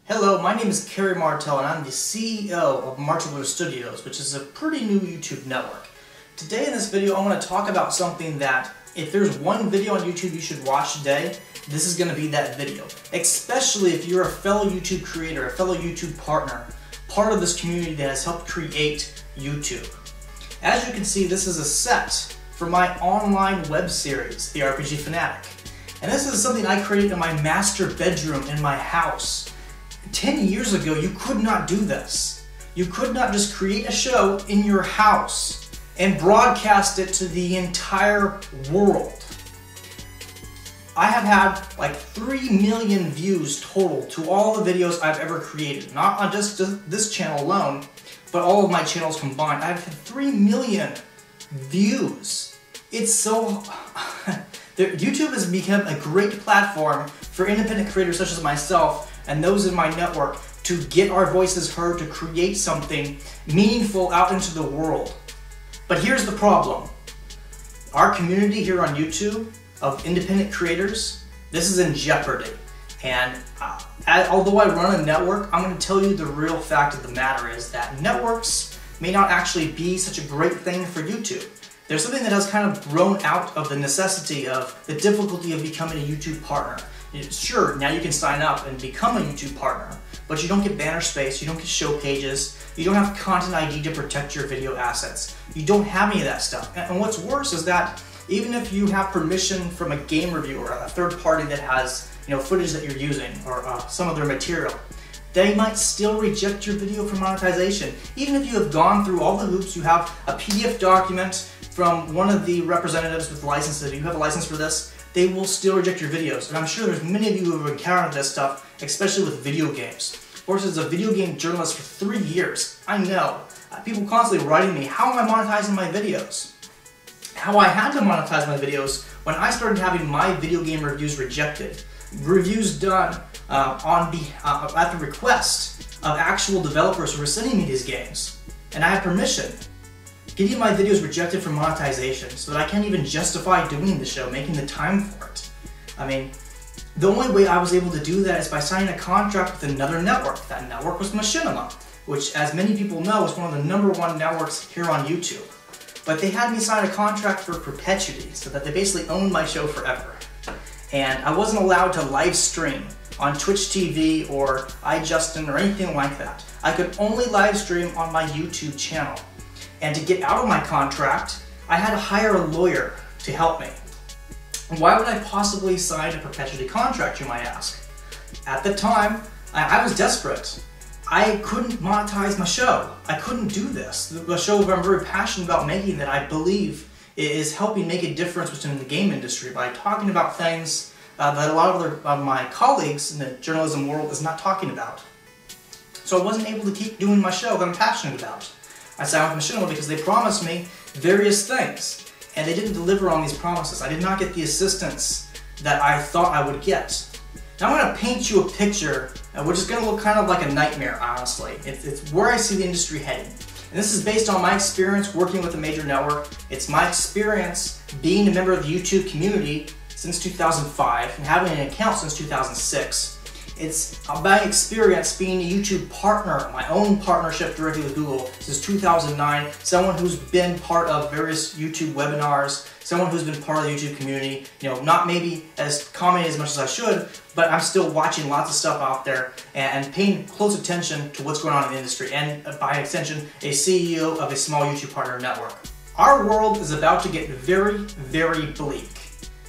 Hello, my name is Carey Martell and I'm the CEO of Martell Studios, which is a pretty new YouTube network. Today in this video I want to talk about something that if there's one video on YouTube you should watch today, this is going to be that video. Especially if you're a fellow YouTube creator, a fellow YouTube partner, part of this community that has helped create YouTube. As you can see, this is a set for my online web series, the RPG Fanatic. And this is something I created in my master bedroom in my house. 10 years ago, you could not do this. You could not just create a show in your house and broadcast it to the entire world. I have had like 3 million views total to all the videos I've ever created. Not on just this channel alone, but all of my channels combined. I've had 3 million views. It's so... YouTube has become a great platform for independent creators such as myself and those in my network to get our voices heard, to create something meaningful out into the world. But here's the problem. Our community here on YouTube of independent creators, this is in jeopardy. And although I run a network, I'm going to tell you the real fact of the matter is that networks may not actually be such a great thing for YouTube. There's something that has kind of grown out of the necessity of the difficulty of becoming a YouTube partner. Sure, now you can sign up and become a YouTube partner, but you don't get banner space, you don't get show pages, you don't have content ID to protect your video assets. You don't have any of that stuff. And what's worse is that even if you have permission from a game reviewer, a third party that has footage that you're using or some of their material, they might still reject your video for monetization. Even if you have gone through all the hoops, you have a PDF document from one of the representatives with licenses, if you have a license for this, they will still reject your videos. And I'm sure there's many of you who have encountered this stuff, especially with video games. Of course, as a video game journalist for 3 years, I know people constantly writing me, how am I monetizing my videos? How I had to monetize my videos when I started having my video game reviews rejected. Reviews done at the request of actual developers who were sending me these games. And I had permission. Getting my videos rejected for monetization so that I can't even justify doing the show, making the time for it. I mean, the only way I was able to do that is by signing a contract with another network. That network was Machinima, which, as many people know, is one of the #1 networks here on YouTube. But they had me sign a contract for perpetuity, so that they basically owned my show forever. And I wasn't allowed to live stream on Twitch TV or iJustin or anything like that. I could only live stream on my YouTube channel. And to get out of my contract, I had to hire a lawyer to help me. Why would I possibly sign a perpetuity contract, you might ask? At the time, I was desperate. I couldn't monetize my show. I couldn't do this. The show that I'm very passionate about making, that I believe is helping make a difference within the game industry by talking about things that a lot of my colleagues in the journalism world is not talking about. So I wasn't able to keep doing my show that I'm passionate about. I signed with Machinima because they promised me various things, and they didn't deliver on these promises. I did not get the assistance that I thought I would get. Now I'm going to paint you a picture, which is going to look kind of like a nightmare, honestly. It's where I see the industry heading. And this is based on my experience working with a major network. It's my experience being a member of the YouTube community since 2005 and having an account since 2006. It's my experience being a YouTube partner, my own partnership directly with Google since 2009, someone who's been part of various YouTube webinars, someone who's been part of the YouTube community, not maybe as commenting as much as I should, but I'm still watching lots of stuff out there and paying close attention to what's going on in the industry, and by extension, a CEO of a small YouTube partner network. Our world is about to get very, very bleak.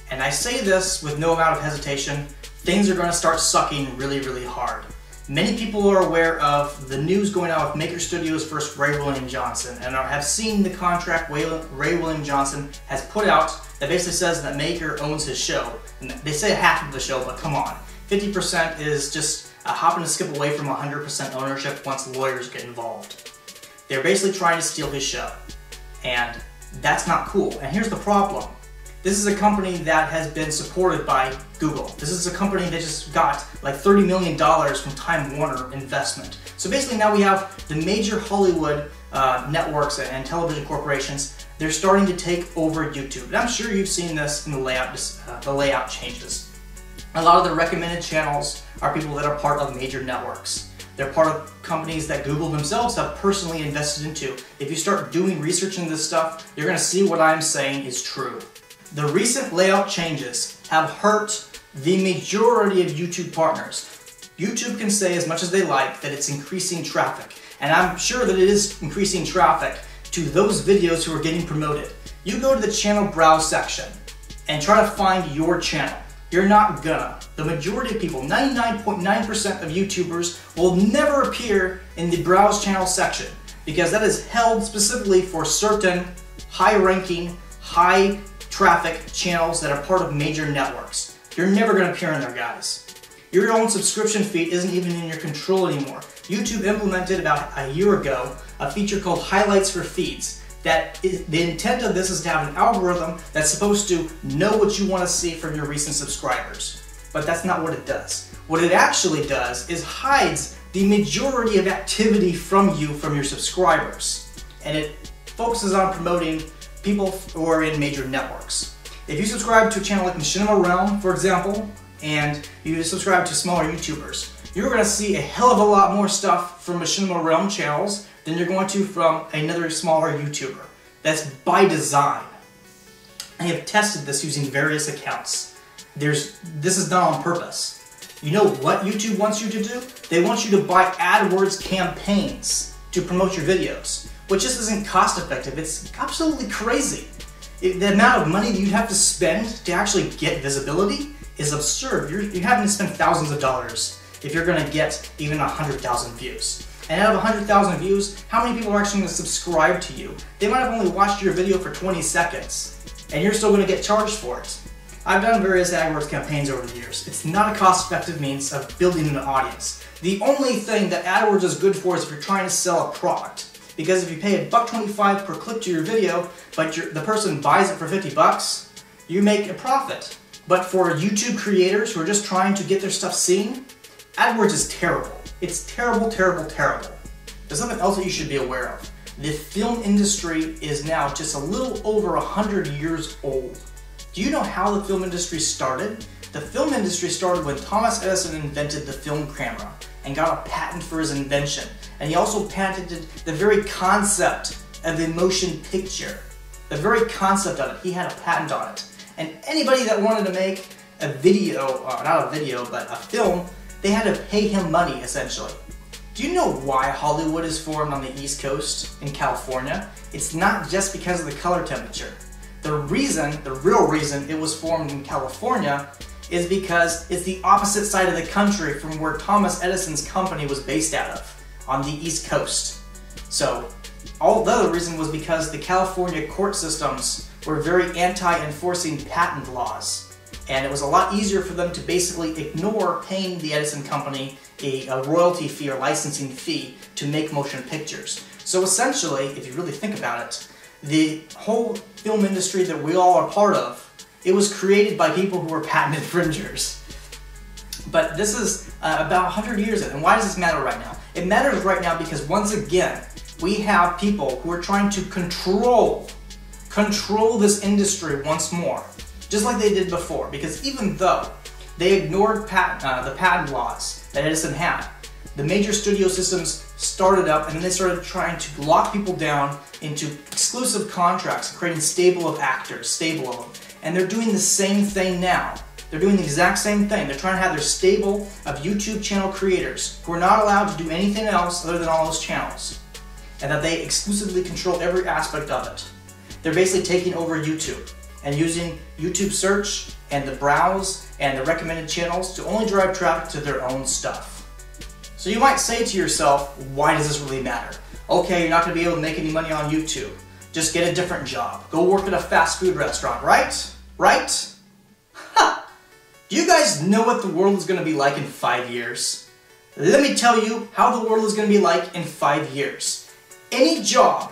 And I say this with no amount of hesitation. Things are going to start sucking really, really hard. Many people are aware of the news going out with Maker Studios versus Ray William Johnson and have seen the contract Ray William Johnson has put out that basically says that Maker owns his show. And they say half of the show, but come on. 50% is just hopping to skip away from 100% ownership once lawyers get involved. They're basically trying to steal his show. And that's not cool. And here's the problem. This is a company that has been supported by Google. This is a company that just got like $30 million from Time Warner investment. So basically now we have the major Hollywood networks and television corporations. They're starting to take over YouTube. And I'm sure you've seen this in the layout changes. A lot of the recommended channels are people that are part of major networks. They're part of companies that Google themselves have personally invested into. If you start doing research into this stuff, you're going to see what I'm saying is true. The recent layout changes have hurt the majority of YouTube partners. YouTube can say as much as they like that it's increasing traffic, and I'm sure that it is increasing traffic to those videos who are getting promoted. You go to the channel browse section and try to find your channel. You're not gonna. The majority of people, 99.9% of YouTubers, will never appear in the browse channel section because that is held specifically for certain high-ranking, high-traffic channels that are part of major networks. You're never gonna appear in there, guys. Your own subscription feed isn't even in your control anymore. YouTube implemented about a year ago a feature called highlights for feeds. The intent of this is to have an algorithm that's supposed to know what you want to see from your recent subscribers. But that's not what it does. What it actually does is hides the majority of activity from you, from your subscribers. And it focuses on promoting people who are in major networks. If you subscribe to a channel like Machinima Realm, for example, and you subscribe to smaller YouTubers, you're going to see a hell of a lot more stuff from Machinima Realm channels than you're going to from another smaller YouTuber. That's by design. I have tested this using various accounts. This is done on purpose. You know what YouTube wants you to do? They want you to buy AdWords campaigns to promote your videos, which just isn't cost effective. It's absolutely crazy. The amount of money that you'd have to spend to actually get visibility is absurd. You're having to spend thousands of dollars if you're going to get even 100,000 views. And out of 100,000 views, how many people are actually going to subscribe to you? They might have only watched your video for 20 seconds, and you're still going to get charged for it. I've done various AdWords campaigns over the years. It's not a cost-effective means of building an audience. The only thing that AdWords is good for is if you're trying to sell a product. Because if you pay $1.25 per click to your video, but the person buys it for 50 bucks, you make a profit. But for YouTube creators who are just trying to get their stuff seen, AdWords is terrible. It's terrible, terrible, terrible. There's something else that you should be aware of. The film industry is now just a little over 100 years old. Do you know how the film industry started? The film industry started when Thomas Edison invented the film camera and got a patent for his invention. And he also patented the very concept of the motion picture. The very concept of it, he had a patent on it. And anybody that wanted to make a video, not a video, but a film, they had to pay him money, essentially. Do you know why Hollywood is formed on the East Coast in California? It's not just because of the color temperature. The real reason it was formed in California is because it's the opposite side of the country from where Thomas Edison's company was based out of, on the East Coast. So, all the other reason was because the California court systems were very anti-enforcing patent laws. And it was a lot easier for them to basically ignore paying the Edison company a royalty fee or licensing fee to make motion pictures. So essentially, if you really think about it, the whole film industry that we all are part of, it was created by people who were patent infringers. But this is about 100 years in, and why does this matter right now? It matters right now because once again, we have people who are trying to control this industry once more. Just like they did before, because even though they ignored the patent laws that Edison had, the major studio systems started up and then they started trying to lock people down into exclusive contracts, creating stable of actors, stable of them. And they're doing the same thing now. They're doing the exact same thing. They're trying to have their stable of YouTube channel creators who are not allowed to do anything else other than all those channels. And that they exclusively control every aspect of it. They're basically taking over YouTube and using YouTube search and the browse and the recommended channels to only drive traffic to their own stuff. So you might say to yourself, why does this really matter? Okay, you're not going to be able to make any money on YouTube. Just get a different job. Go work at a fast food restaurant, right? Right? Ha! Do you guys know what the world is going to be like in 5 years? Let me tell you how the world is going to be like in 5 years. Any job,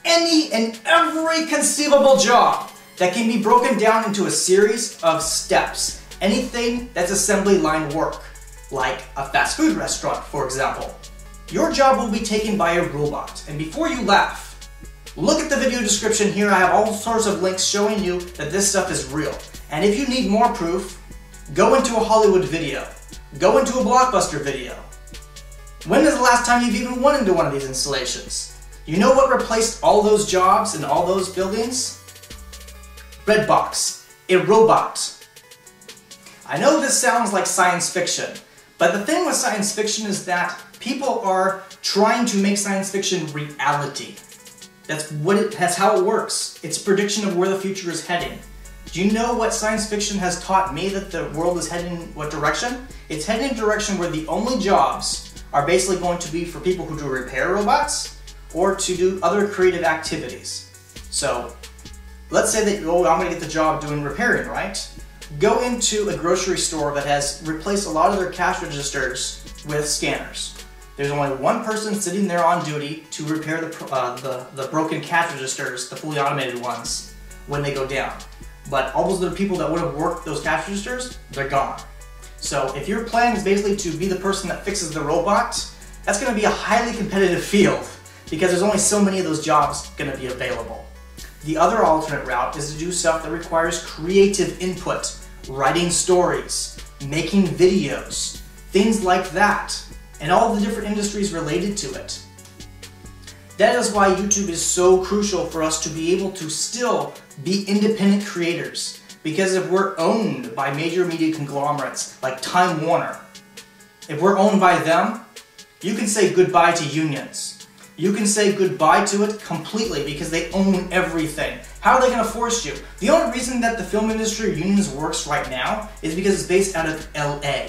any and every conceivable job that can be broken down into a series of steps. Anything that's assembly line work, like a fast food restaurant, for example. Your job will be taken by a robot. And before you laugh, look at the video description here. I have all sorts of links showing you that this stuff is real. And if you need more proof, go into a Hollywood video. Go into a Blockbuster video. When is the last time you've even went into one of these installations? You know what replaced all those jobs and all those buildings? Redbox, a robot. I know this sounds like science fiction, but the thing with science fiction is that people are trying to make science fiction reality. That's how it works. It's a prediction of where the future is heading. Do you know what science fiction has taught me that the world is heading in what direction? It's heading in a direction where the only jobs are basically going to be for people who do repair robots or to do other creative activities. So let's say that, oh, I'm going to get the job doing repairing, right? Go into a grocery store that has replaced a lot of their cash registers with scanners. There's only one person sitting there on duty to repair the broken cash registers, the fully automated ones, when they go down. But all those other people that would have worked those cash registers, they're gone. So if your plan is basically to be the person that fixes the robot, that's going to be a highly competitive field because there's only so many of those jobs going to be available. The other alternate route is to do stuff that requires creative input, writing stories, making videos, things like that, and all the different industries related to it. That is why YouTube is so crucial for us to be able to still be independent creators. Because if we're owned by major media conglomerates like Time Warner, if we're owned by them, you can say goodbye to unions. You can say goodbye to it completely because they own everything. How are they going to force you? The only reason that the film industry unions works right now is because it's based out of LA.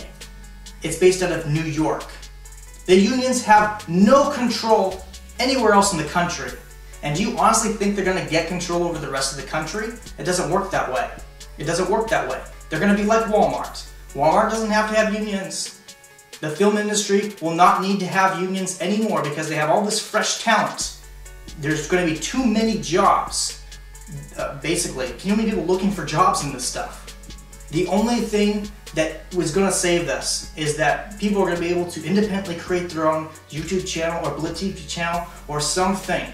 It's based out of New York. The unions have no control anywhere else in the country. And do you honestly think they're going to get control over the rest of the country? It doesn't work that way. It doesn't work that way. They're going to be like Walmart. Walmart doesn't have to have unions. The film industry will not need to have unions anymore because they have all this fresh talent. There's going to be too many jobs, basically. Too many people looking for jobs in this stuff. The only thing that was going to save this is that people are going to be able to independently create their own YouTube channel or Blitz TV channel or something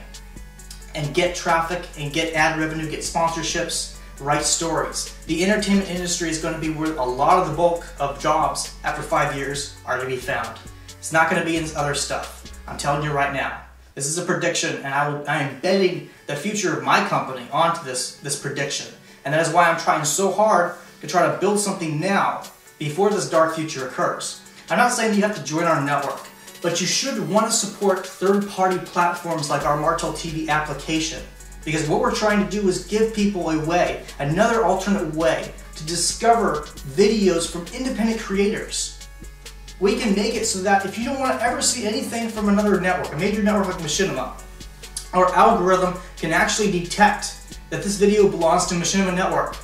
and get traffic and get ad revenue, get sponsorships, write stories. The entertainment industry is going to be where a lot of the bulk of jobs after 5 years are to be found. It's not going to be in this other stuff. I'm telling you right now. This is a prediction, and I am betting the future of my company onto this prediction. And that is why I'm trying so hard to try to build something now before this dark future occurs. I'm not saying you have to join our network, but you should want to support third-party platforms like our Martell TV application. Because what we're trying to do is give people a way, another alternate way, to discover videos from independent creators. We can make it so that if you don't want to ever see anything from another network, a major network like Machinima, our algorithm can actually detect that this video belongs to Machinima Network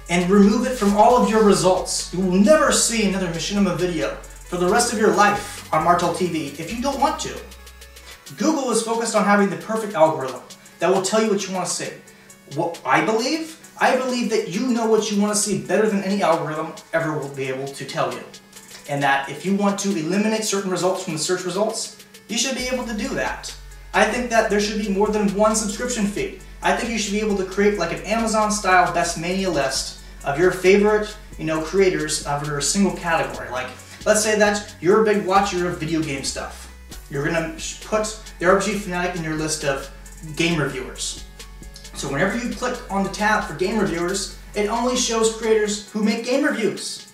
and remove it from all of your results. You will never see another Machinima video for the rest of your life on Martell TV if you don't want to. Google is focused on having the perfect algorithm that will tell you what you want to see. What I believe that you know what you want to see better than any algorithm ever will be able to tell you. And that if you want to eliminate certain results from the search results, you should be able to do that. I think that there should be more than one subscription feed. I think you should be able to create like an Amazon-style Best Mania list of your favorite, creators under a single category. Like, let's say that you're a big watcher of video game stuff. You're gonna put the RPG Fanatic in your list of game reviewers. So whenever you click on the tab for game reviewers, it only shows creators who make game reviews.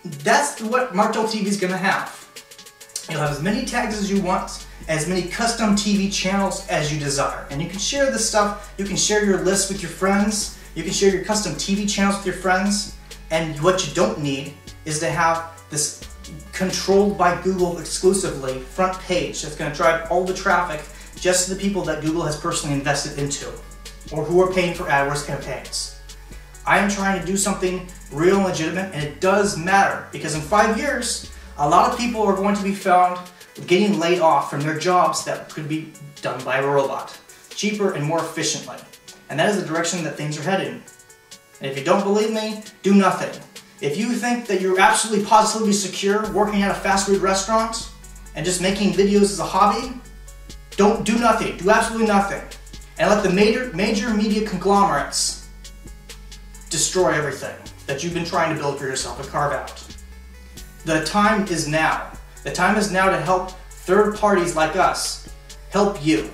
That's what Martell TV is gonna have. You'll have as many tags as you want, as many custom TV channels as you desire. And you can share this stuff, you can share your list with your friends, you can share your custom TV channels with your friends, and what you don't need is to have this controlled by Google exclusively front page that's going to drive all the traffic just to the people that Google has personally invested into, or who are paying for AdWords campaigns. I am trying to do something real and legitimate, and it does matter, because in 5 years, a lot of people are going to be found getting laid off from their jobs that could be done by a robot, cheaper and more efficiently. And that is the direction that things are heading. And if you don't believe me, do nothing. If you think that you're absolutely positively secure working at a fast food restaurant and just making videos as a hobby, don't do nothing. Do absolutely nothing. And let the major media conglomerates destroy everything that you've been trying to build for yourself and carve out. The time is now. The time is now to help third parties like us help you.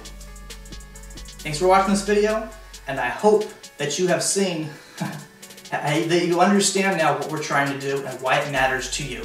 Thanks for watching this video, and I hope that you have seen, that you understand now what we're trying to do and why it matters to you.